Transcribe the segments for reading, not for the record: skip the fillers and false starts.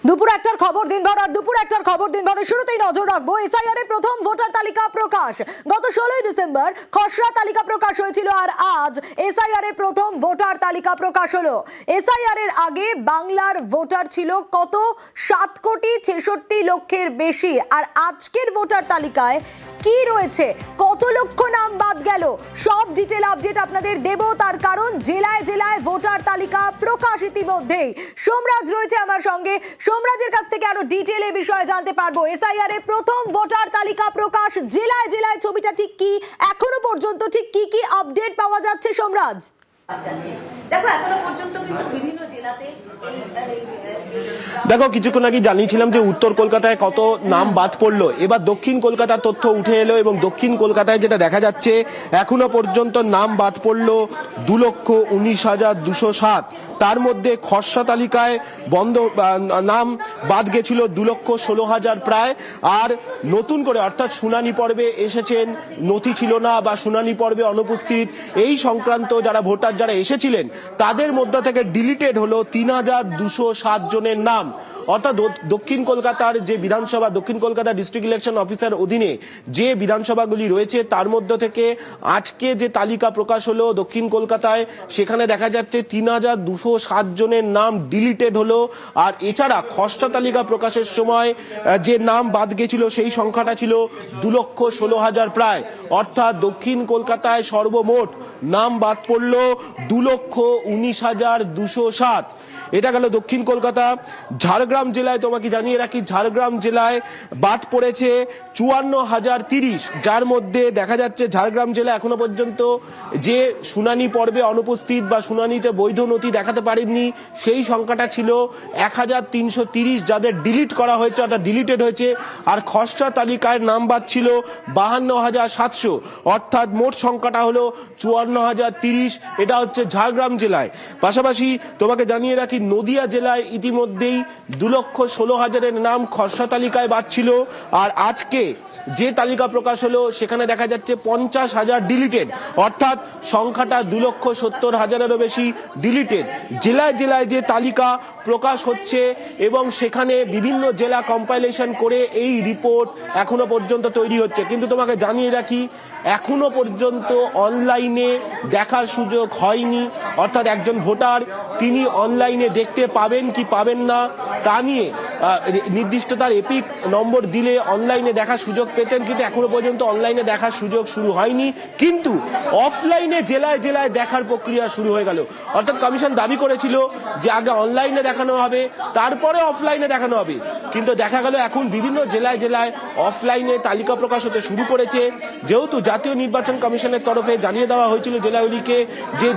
দুপুর একটার খবর দিনভর আর দুপুর একটার খবর দিনভরের শুরুতেই নজর রাখবো এসআইআর এর প্রথম ভোটার তালিকা প্রকাশ। গত 16 ডিসেম্বর খসড়া তালিকা প্রকাশ হয়েছিল আর আজ এসআইআর এর প্রথম ভোটার তালিকা প্রকাশ হলো। এসআইআর এর আগে বাংলার ভোটার ছিল কত 7,66,00,000 বেশি, আর আজকের ভোটার তালিকায় কি রয়েছে, কত লক্ষ নাম বাদ গেল, সব ডিটেল আপডেট আপনাদের দেব। তার কারণ জেলায় জেলায় ভোটার তালিকা প্রকাশ ইতিমধ্যেই। সোমরাজ রয়েছে আমার সঙ্গে, সোমরাজের কাছ থেকে আরো ডিটেল এই বিষয়ে জানতে পারবো। এসআইআর এর প্রথম ভোটার তালিকা প্রকাশ, জেলায় জেলায় ছবিটা ঠিক কি, এখনো পর্যন্ত ঠিক কি কি আপডেট পাওয়া যাচ্ছে সোমরাজ? দেখো এখনো পর্যন্ত কিন্তু বিভিন্ন জেলাতে দেখো কিছুক্ষণ আগে জানিয়েছিলাম যে উত্তর কলকাতায় কত নাম বাদ পড়লো, এবার দক্ষিণ কলকাতার তথ্য উঠে এলো এবং দক্ষিণ কলকাতায় যেটা দেখা যাচ্ছে এখনো পর্যন্ত নাম বাদ পড়লো 2,19,207। তার মধ্যে খসড়া তালিকায় বন্ধ নাম বাদ গেছিল 2,16,000 প্রায়, আর নতুন করে অর্থাৎ শুনানি পর্বে এসেছেন, নথি ছিল না বা শুনানি পর্বে অনুপস্থিত এই সংক্রান্ত যারা ভোটার যারা এসেছিলেন তাদের মধ্য থেকে ডিলিটেড হলো 3,207 জনের নাম। অর্থাৎ দক্ষিণ কলকাতার যে বিধানসভা, দক্ষিণ কলকাতা ডিস্ট্রিক্ট ইলেকশন অফিসার অধীনে যে বিধানসভাগুলি রয়েছে তার মধ্য থেকে আজকে যে তালিকা প্রকাশ হলো দক্ষিণ কলকাতায়, সেখানে দেখা যাচ্ছে 3,207 জনের নাম ডিলিটেড হলো। আর এছাড়া খসড়া তালিকা প্রকাশের সময় যে নাম বাদ গেছিল সেই সংখ্যাটা ছিল 2,16,000 প্রায়। অর্থাৎ দক্ষিণ কলকাতায় সর্বমোট নাম বাদ পড়ল 2,19,207। এটা গেল দক্ষিণ কলকাতা। ঝাড়গ্রাম জেলায় তোমাকে জানিয়ে রাখি, ঝাড়গ্রাম জেলায় বাদ পড়েছে 54,030, যার মধ্যে দেখা যাচ্ছে ঝাড়গ্রাম জেলা এখনো পর্যন্ত যে শুনানি পর্বে অনুপস্থিত বা শুনানিতে বৈধ নথি দেখাতে পারেননি সেই সংখ্যাটা ছিল 1,330, যাদের ডিলিট করা হয়েছে অর্থাৎ ডিলিটেড হয়েছে। আর খসড়া তালিকায় নাম বাদ ছিল 52,700, অর্থাৎ মোট সংখ্যাটা হলো 54,030। এটা হচ্ছে ঝাড়গ্রাম জেলায়। পাশাপাশি তোমাকে জানিয়ে রাখি নদিয়া জেলায় ইতিমধ্যেই 2,16,000 নাম খসড়া তালিকায় বাদ ছিল, আর আজকে যে তালিকা প্রকাশ হলো সেখানে দেখা যাচ্ছে 50,000 ডিলিটেড, অর্থাৎ সংখ্যাটা 2,70,000-এরও বেশি ডিলিটেড। জেলায় জেলায় যে তালিকা প্রকাশ হচ্ছে এবং সেখানে বিভিন্ন জেলা কম্পাইলেশন করে এই রিপোর্ট এখনো পর্যন্ত তৈরি হচ্ছে। কিন্তু তোমাকে জানিয়ে রাখি এখনো পর্যন্ত অনলাইনে দেখার সুযোগ হয়নি, অর্থাৎ একজন ভোটার তিনি অনলাইনে দেখতে পাবেন কি পাবেন না তা নিয়ে নির্দিষ্ট তার এপিক নম্বর দিলে অনলাইনে দেখার সুযোগ পেতেন, কিন্তু এখনো পর্যন্ত অনলাইনে দেখার সুযোগ শুরু হয়নি। কিন্তু অফলাইনে জেলায় জেলায় দেখার প্রক্রিয়া শুরু হয়ে গেল। অর্থাৎ কমিশন দাবি করেছিল যে আগে অনলাইনে দেখানো হবে তারপরে অফলাইনে দেখানো হবে, কিন্তু দেখা গেল এখন বিভিন্ন জেলায় জেলায় অফলাইনে তালিকা প্রকাশ হতে শুরু করেছে। যেহেতু জাতীয় নির্বাচন কমিশনের তরফে জানিয়ে দেওয়া হয়েছিল জেলাগুলিকে যে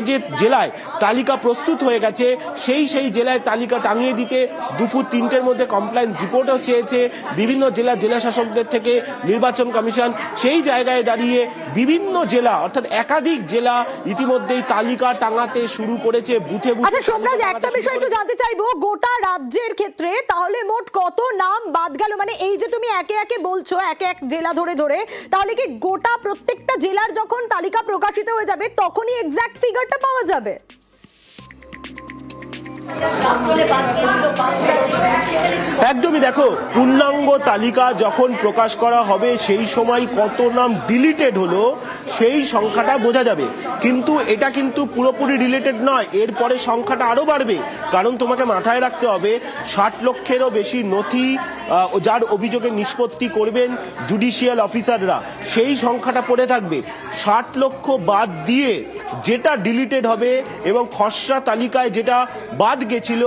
যে জেলায় তালিকা প্রস্তুত হয়ে গেছে সেই জেলায় তালিকা টাঙিয়ে দিতে দুপুর 3টের মধ্যে কমপ্লায়েন্স রিপোর্টও চেয়েছে বিভিন্ন জেলা শাসকদের থেকে নির্বাচন কমিশন। সেই জায়গায় দাঁড়িয়ে বিভিন্ন জেলা অর্থাৎ একাধিক জেলা ইতিমধ্যেই তালিকা টাঙাতে শুরু করেছে বুথে বুথে। আচ্ছা সোমরাজ, একটা বিষয় একটু জানতে চাইবো, গোটা রাজ্যের ক্ষেত্রে তাহলে মোট কত নাম বাদ গেল? মানে এই যে তুমি একে একে বলছো এক এক জেলা ধরে ধরে, তাহলে কি গোটা প্রত্যেকটা জেলার যখন তালিকা প্রকাশিত হয়ে যাবে তখনই এক্সাক্ট ফিগারটা পাওয়া যাবে? একদমই, দেখো পূর্ণাঙ্গ তালিকা যখন প্রকাশ করা হবে সেই সময় কত নাম ডিলিটেড হলো সেই সংখ্যাটা বোঝা যাবে। কিন্তু এটা কিন্তু পুরোপুরি রিলেটেড নয়, এরপরে সংখ্যাটা আরো বাড়বে। কারণ তোমাকে মাথায় রাখতে হবে 60 লক্ষেরও বেশি নথি যার অভিযোগে নিষ্পত্তি করবেন জুডিশিয়াল অফিসাররা, সেই সংখ্যাটা পড়ে থাকবে। 60 লক্ষ বাদ দিয়ে যেটা ডিলিটেড হবে এবং খসড়া তালিকায় যেটা বাদ গেছিল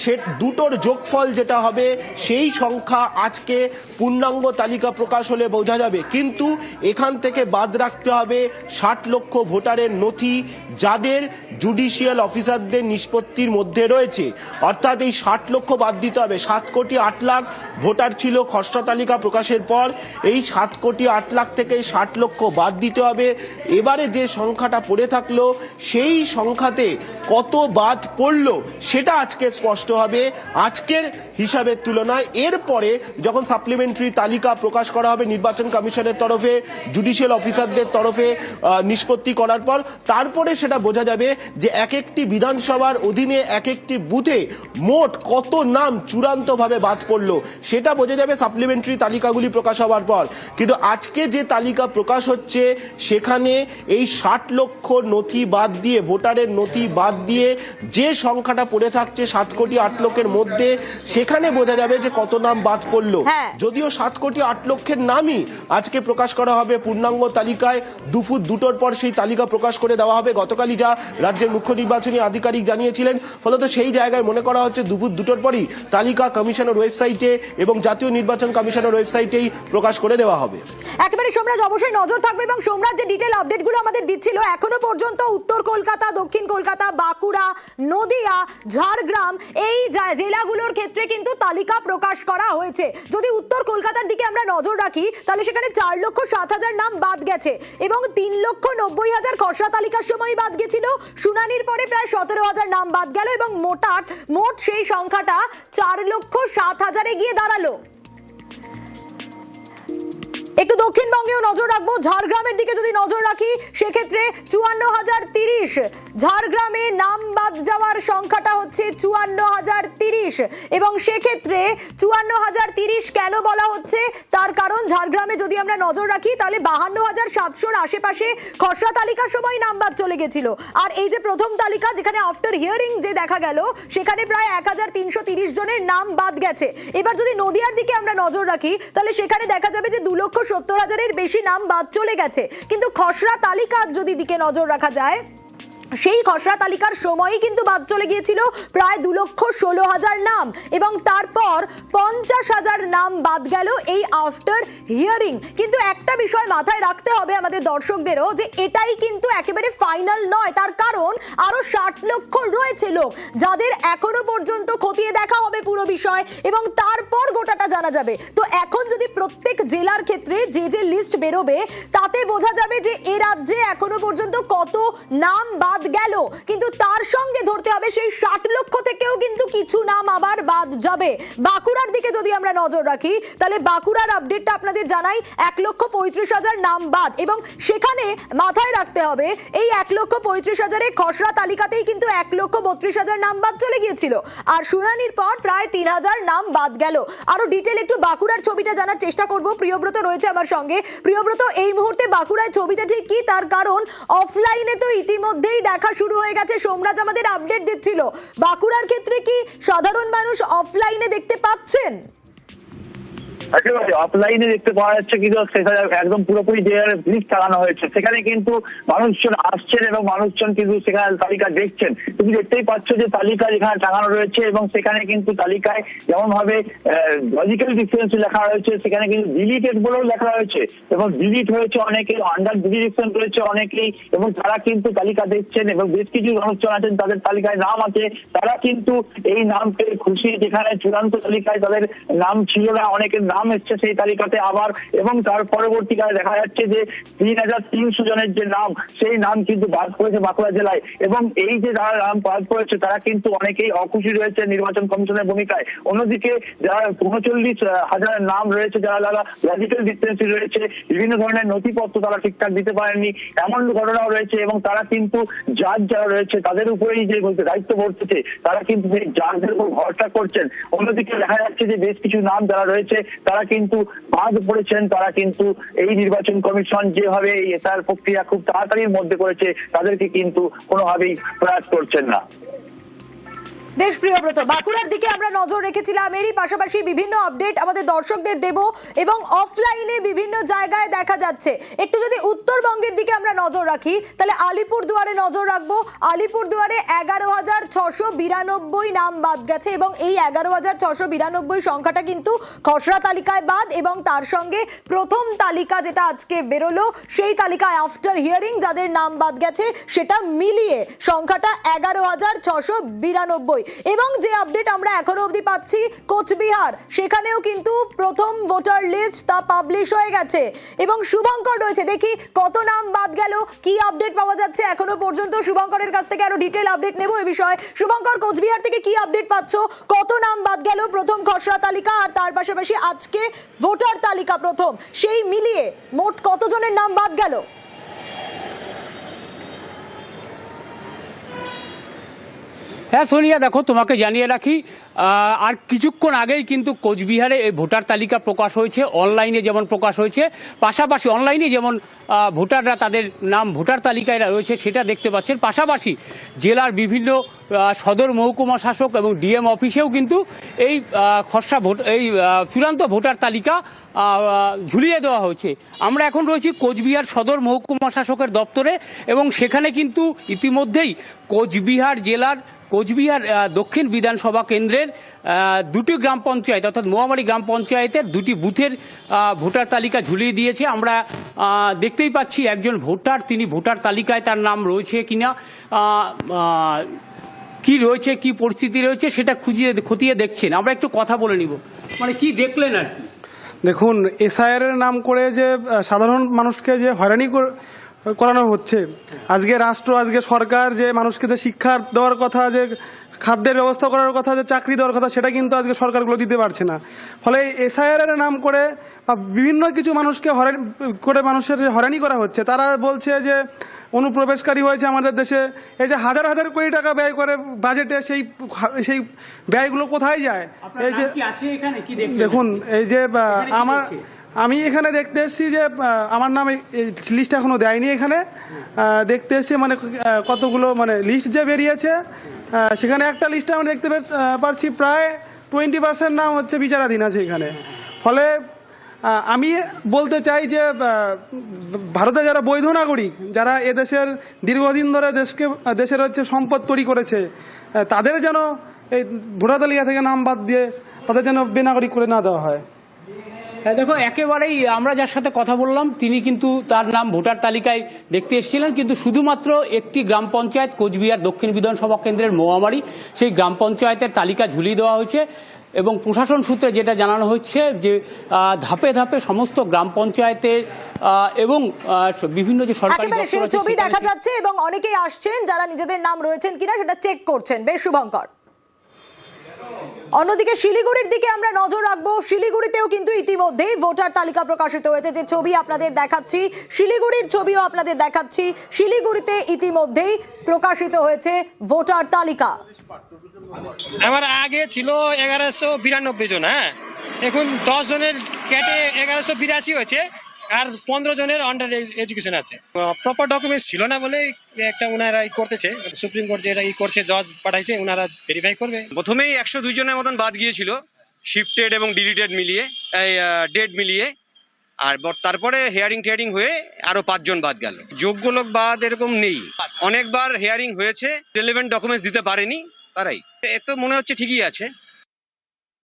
সে দুটোর যোগফল যেটা হবে সেই সংখ্যা আজকে পূর্ণাঙ্গ তালিকা প্রকাশ হলে বোঝা যাবে। কিন্তু এখান থেকে বাদ রাখতে হবে 60 লক্ষ ভোটারের নথি যাদের জুডিশিয়াল অফিসারদের নিষ্পত্তির মধ্যে রয়েছে, অর্থাৎ এই 60 লক্ষ বাদ দিতে হবে। 7,08,00,000 ভোটার ছিল খসড়া তালিকা প্রকাশের পর, এই 7,08,00,000 থেকে 60 লক্ষ বাদ দিতে হবে। এবারে যে সংখ্যাটা পড়ে থাকলো সেই সংখ্যাতে কত বাদ পড়লো সেটা আজকে স্পষ্ট হবে আজকের হিসাবের তুলনায়। এরপরে যখন সাপ্লিমেন্টারি তালিকা প্রকাশ করা হবে নির্বাচন কমিশনের তরফে, জুডিশিয়াল অফিসারদের তরফে নিষ্পত্তি করার পর, তারপরে সেটা বোঝা যাবে যে এক একটি বিধানসভার অধীনে এক একটি বুথে মোট কত নাম চূড়ান্তভাবে বাদ পড়লো, সেটা বোঝা যাবে সাপ্লিমেন্টারি তালিকাগুলি প্রকাশ হওয়ার পর। কিন্তু আজকে যে তালিকা প্রকাশ হচ্ছে সেখানে এই 60 লক্ষ নথি বাদ দিয়ে, ভোটারের নথি বাদ দিয়ে যে সংখ্যাটা পড়ে থাকছে 7 কোটি 8 লক্ষের মধ্যে, সেখানে বোঝা যাবে যে কত নাম বাদ পড়লো। যদিও 7 কোটি 8 লক্ষের নামই আজকে প্রকাশ করা হবে পূর্ণাঙ্গ তালিকায়, দুপুর 2টোর পর সেই তালিকা প্রকাশ করে দেওয়া হবে। গতকালই যা রাজ্যের মুখ্য নির্বাচনী আধিকারিক জানিয়েছিলেন, ফলত সেই জায়গায় মনে করা হচ্ছে দুপুর 2টোর পরই তালিকা কমিশনের ওয়েবসাইটে এবং জাতীয় নির্বাচন কমিশনের ওয়েবসাইটেই প্রকাশ করে দেওয়া হবে। একেবারে সোমরাজ অবশ্যই নজর থাকবে, এবং সোমরাজ যে ডিটেল আপডেটগুলো আমাদের দিচ্ছিল, এখনো পর্যন্ত উত্তর কলকাতা, দক্ষিণ কলকাতা, বাঁকুড়া, নদিয়া, ঝাড়গ্রাম এই জেলাগুলোর ক্ষেত্রে কিন্তু তালিকা প্রকাশ করা হয়েছে। যদি উত্তর কলকাতার দিকে আমরা নজর রাখি তাহলে সেখানে 4,07,000 নাম বাদ গেছে এবং 3,90,000 খসড়া তালিকার সময় বাদ গেছিল। শুনানির পরে প্রায় 17,000 নাম বাদ গেল এবং মোট সেই সংখ্যাটা 4,07,000-এ গিয়ে দাঁড়ালো। একটু দক্ষিণবঙ্গেও নজর রাখবো, ঝাড়গ্রামের দিকে যদি নজর রাখি সেক্ষেত্রে 54,030, ঝাড়গ্রামে নাম বাদ যাওয়ার সংখ্যাটা হচ্ছে 54,030 এবং সেক্ষেত্রে 54,030 কেন বলা হচ্ছে তার কারণ ঝাড়গ্রামে যদি আমরা নজর রাখি তাহলে 52,700-র আশেপাশে খসড়া তালিকার সময় নাম বাদ চলে গেছিল। আর এই যে প্রথম তালিকা যেখানে আফটার হিয়ারিং যে দেখা গেল সেখানে প্রায় 1,330 জনের নাম বাদ গেছে। এবার যদি নদিয়ার দিকে আমরা নজর রাখি তাহলে সেখানে দেখা যাবে যে 2,70,000-এর বেশি নাম বাদ চলে গেছে। কিন্তু খসড়া তালিকার যদি দিকে নজর রাখা যায় সেই খসড়া তালিকার সময়ই কিন্তু বাদ চলে গিয়েছিল প্রায় 2,16,000 নাম এবং তারপর 50,000 নাম বাদ গেল এই আফটার হিয়ারিং। কিন্তু একটা বিষয় মাথায় রাখতে হবে আমাদের দর্শকদেরও, যে এটাই কিন্তু একেবারে ফাইনাল নয়, তার কারণ আরো 60 লক্ষ রয়েছে লোক যাদের এখনো পর্যন্ত খতিয়ে দেখা হবে পুরো বিষয় এবং তারপর গোটাটা জানা যাবে। তো এখন যদি প্রত্যেক জেলার ক্ষেত্রে যে লিস্ট বেরোবে তাতে বোঝা যাবে যে এ রাজ্যে এখনো পর্যন্ত কত নাম বাদ গেল, কিন্তু তার সঙ্গে ধরতে হবে সেই 60 লক্ষ থেকেও কিন্তু কিছু নাম আবার বাদ যাবে। বাঁকুড়ার দিকে যদি আমরা নজর রাখি তাহলে বাঁকুড়ার আপডেটটা আপনাদের জানাই, 1,35,000 নাম বাদ এবং সেখানে মাথায় রাখতে হবে এই 1,35,000-এ খসড়া তালিকাতেই কিন্তু 1,32,000 নাম বাদ চলে গিয়েছিল আর শুনানির পর প্রায় 3,000 নাম বাদ গেল। আরো ডিটেল একটু বাঁকুড়ার ছবিটা জানার চেষ্টা করব, প্রিয়ব্রত রয়েছে আমার সঙ্গে। প্রিয়ব্রত, এই মুহূর্তে বাঁকুড়ায় ছবিটা ঠিক কি, তার কারণ অফলাইনে তো ইতিমধ্যেই দেখা শুরু হয়ে গেছে, সোমরাজ আমাদের আপডেট দিচ্ছিল। বাঁকুড়ার ক্ষেত্রে কি সাধারণ মানুষ অফলাইনে দেখতে পাচ্ছেন? অফলাইনে দেখতে পাওয়া যাচ্ছে কিন্তু সেখানে একদম পুরোপুরি যে লিস্ট চালানো হয়েছে সেখানে কিন্তু মানুষজন আসছেন এবং মানুষজন কিন্তু সেখানে তালিকা দেখছেন। তুমি দেখতেই পাচ্ছ যে তালিকা যেখানে টাঙানো রয়েছে এবং সেখানে কিন্তু তালিকায় যেমন ভাবে লজিক্যাল ডিফারেন্স লেখা রয়েছে, সেখানে কিন্তু ডিলিটেড বলেও লেখা রয়েছে এবং ডিলিট হয়েছে অনেকেই, আন্ডার ডিলিটেশন রয়েছে অনেকেই এবং তারা কিন্তু তালিকা দেখছেন এবং বেশ কিছু মানুষজন আছেন তাদের তালিকায় নাম আছে, তারা কিন্তু এই নাম পেয়ে খুশি, যেখানে চূড়ান্ত তালিকায় তাদের নাম ছিল না, অনেকের নাম এসছে সেই তালিকাতে আবার এবং তার পরবর্তীকালে দেখা যাচ্ছে যে 3,300 জনের যে নাম সেই নাম কিন্তু বাদ পড়েছে বাঁকুড়া জেলায় এবং এই যে যারা নাম বাদ পড়েছে তারা কিন্তু অনেকেই অখুশি রয়েছে নির্বাচন কমিশনের ভূমিকায়। অন্যদিকে যারা 39,000 নাম রয়েছে, যারা লজিক্যাল ডিসক্রিপেন্সি রয়েছে, বিভিন্ন ধরনের নথিপত্র তারা ঠিকঠাক দিতে পারেননি এমন ঘটনাও রয়েছে এবং তারা কিন্তু জাজ যারা রয়েছে তাদের উপরেই যে দায়িত্ব বর্তিছে তারা কিন্তু সেই জাজদের উপর ভরসা করছেন। অন্যদিকে দেখা যাচ্ছে যে বেশ কিছু নাম যারা রয়েছে তারা কিন্তু বাদ পড়েছেন, তারা কিন্তু এই নির্বাচন কমিশন যেভাবে এই এসআর প্রক্রিয়া খুব তাড়াতাড়ির মধ্যে করেছে তাদেরকে কিন্তু কোনোভাবেই প্রয়াস করছেন না। বেশ প্রিয়ব্রত, বাঁকুড়ার দিকে আমরা নজর রেখেছিলাম, এরই পাশাপাশি বিভিন্ন আপডেট আমাদের দর্শকদের দেব এবং অফলাইনে বিভিন্ন জায়গায় দেখা যাচ্ছে। একটু যদি উত্তরবঙ্গের দিকে আমরা নজর রাখি তাহলে আলিপুরদুয়ারে নজর রাখবো। আলিপুরদুয়ারে 11,692 নাম বাদ গেছে এবং এই 11,692 সংখ্যাটা কিন্তু খসড়া তালিকায় বাদ এবং তার সঙ্গে প্রথম তালিকা যেটা আজকে বেরোলো সেই তালিকায় আফটার হিয়ারিং যাদের নাম বাদ গেছে সেটা মিলিয়ে সংখ্যাটা 11,692। এবং যে আপডেট আমরা এখনো অবধি পাচ্ছি কোচবিহার, সেখানেও কিন্তু প্রথম ভোটার লিস্ট তা পাবলিশ হয়ে গেছে এবং শুভঙ্কর রয়েছে। দেখি কত নাম বাদ গেল, কি আপডেট পাওয়া যাচ্ছে এখনো পর্যন্ত। শুভঙ্করের কাছ থেকে আরো ডিটেল আপডেট নেব এই বিষয়ে। শুভঙ্কর, কোচবিহার থেকে কি আপডেট পাচ্ছ? কত নাম বাদ গেল প্রথম খসড়া তালিকা আর তার পাশাপাশি আজকে ভোটার তালিকা প্রথম, সেই মিলিয়ে মোট কতজনের নাম বাদ গেল? হ্যাঁ সোনিয়া, দেখো তোমাকে জানিয়ে রাখি আর কিছুক্ষণ আগেই কিন্তু কোচবিহারে এই ভোটার তালিকা প্রকাশ হয়েছে। অনলাইনে যেমন প্রকাশ হয়েছে, পাশাপাশি অনলাইনে যেমন ভোটাররা তাদের নাম ভোটার তালিকায় রয়েছে সেটা দেখতে পাচ্ছেন, পাশাপাশি জেলার বিভিন্ন সদর মহকুমা শাসক এবং ডিএম অফিসেও কিন্তু এই খসড়া চূড়ান্ত ভোটার তালিকা ঝুলিয়ে দেওয়া হয়েছে। আমরা এখন রয়েছি কোচবিহার সদর মহকুমা শাসকের দপ্তরে এবং সেখানে কিন্তু ইতিমধ্যেই কোচবিহার জেলার কোচবিহার দক্ষিণ বিধানসভা কেন্দ্রের দুটি গ্রাম পঞ্চায়েত অর্থাৎ মোয়ামারি গ্রাম পঞ্চায়েতের দুটি বুথের ভোটার তালিকা ঝুলিয়ে দিয়েছে। আমরা দেখতেই পাচ্ছি একজন ভোটার, তিনি ভোটার তালিকায় তার নাম রয়েছে কিনা, কি রয়েছে, কি পরিস্থিতি রয়েছে সেটা খতিয়ে দেখছেন। আমরা একটু কথা বলে নিব, মানে কি দেখলেন আর কি। দেখুন, এসআইআর এর নাম করে যে সাধারণ মানুষকে যে হয়রানি করানো হচ্ছে, আজকে রাষ্ট্র, আজকে সরকার যে মানুষকে যে শিক্ষা দেওয়ার কথা, যে খাদ্যের ব্যবস্থা করার কথা, যে চাকরি দেওয়ার কথা, সেটা কিন্তু আজকে সরকারগুলো দিতে পারছে না। ফলে এসআইআর এর নাম করে বিভিন্ন কিছু মানুষকে মানুষের হয়রানি করা হচ্ছে। তারা বলছে যে অনুপ্রবেশকারী হয়েছে আমাদের দেশে, এই যে হাজার হাজার কোটি টাকা ব্যয় করে বাজেটে, সেই ব্যয়গুলো কোথায় যায়? এই যে দেখুন, এই যে আমি এখানে দেখতে এসেছি যে আমার নামে লিস্ট এখনো দেয়নি। এখানে দেখতে এসেছি মানে কতগুলো মানে লিস্ট যে বেরিয়েছে, সেখানে একটা লিস্টে আমরা দেখতে পাচ্ছি প্রায় 20% নাম হচ্ছে বিচারাধীন আছে এখানে। ফলে আমি বলতে চাই যে ভারতে যারা বৈধ নাগরিক, যারা এদেশের দীর্ঘদিন ধরে দেশের হচ্ছে সম্পদ তৈরি করেছে, তাদের যেন এই ভোটার তালিকা থেকে নাম বাদ দিয়ে তাদের যেন বেনাগরিক করে না দেওয়া হয়। হ্যাঁ দেখো, একেবারেই আমরা যার সাথে কথা বললাম তিনি কিন্তু তার নাম ভোটার তালিকায় দেখতে এসেছিলেন, কিন্তু শুধুমাত্র একটি গ্রাম পঞ্চায়েত কোচবিহার দক্ষিণ বিধানসভা কেন্দ্রের মোয়ামারি, সেই গ্রাম পঞ্চায়েতের তালিকা ঝুলিয়ে দেওয়া হয়েছে এবং প্রশাসন সূত্রে যেটা জানানো হচ্ছে যে ধাপে ধাপে সমস্ত গ্রাম পঞ্চায়েতের এবং বিভিন্ন যে সরকারি সেই ছবি দেখা যাচ্ছে এবং অনেকেই আসছেন যারা নিজেদের নাম রয়েছেন কিনা সেটা চেক করছেন। বেশ শুভঙ্কর, অন্যদিকে শিলিগুড়ির দিকে আমরা নজর রাখবো। শিলিগুড়িতেও কিন্তু ইতিমধ্যেই ভোটার তালিকা প্রকাশিত হয়েছে। যে ছবি আপনাদের দেখাচ্ছি, শিলিগুড়ির ছবিও আপনাদের দেখাচ্ছি। শিলিগুড়িতে ইতিমধ্যেই প্রকাশিত হয়েছে ভোটার তালিকা। আমার আগে ছিল 1192 জন, হ্যাঁ, এখন 10 জনের ক্যাটে 1182 হয়েছে আর 15 জনের আন্ডার এডুকেশন আছে। প্রপার ডকুমেন্টস ছিল না বলে একটা ওনারা করতেছে, সুপ্রিম কোর্ট যেটা করছে, জজ পাঠাইছে, ওনারা ভেরিফাই করবে। প্রথমেই 102 জনের মতন বাদ গিয়েছিল, শিফটেড এবং ডিলিটেড মিলিয়ে, ডেট মিলিয়ে, আর তারপরে হেয়ারিং হয়ে আরো 5 জন বাদ গেল। যোগ্য লোক বাদ এরকম নেই, অনেকবার হেয়ারিং হয়েছে, রিলেভেন্ট ডকুমেন্টস দিতে পারেনি তারাই। এ তো মনে হচ্ছে ঠিকই আছে।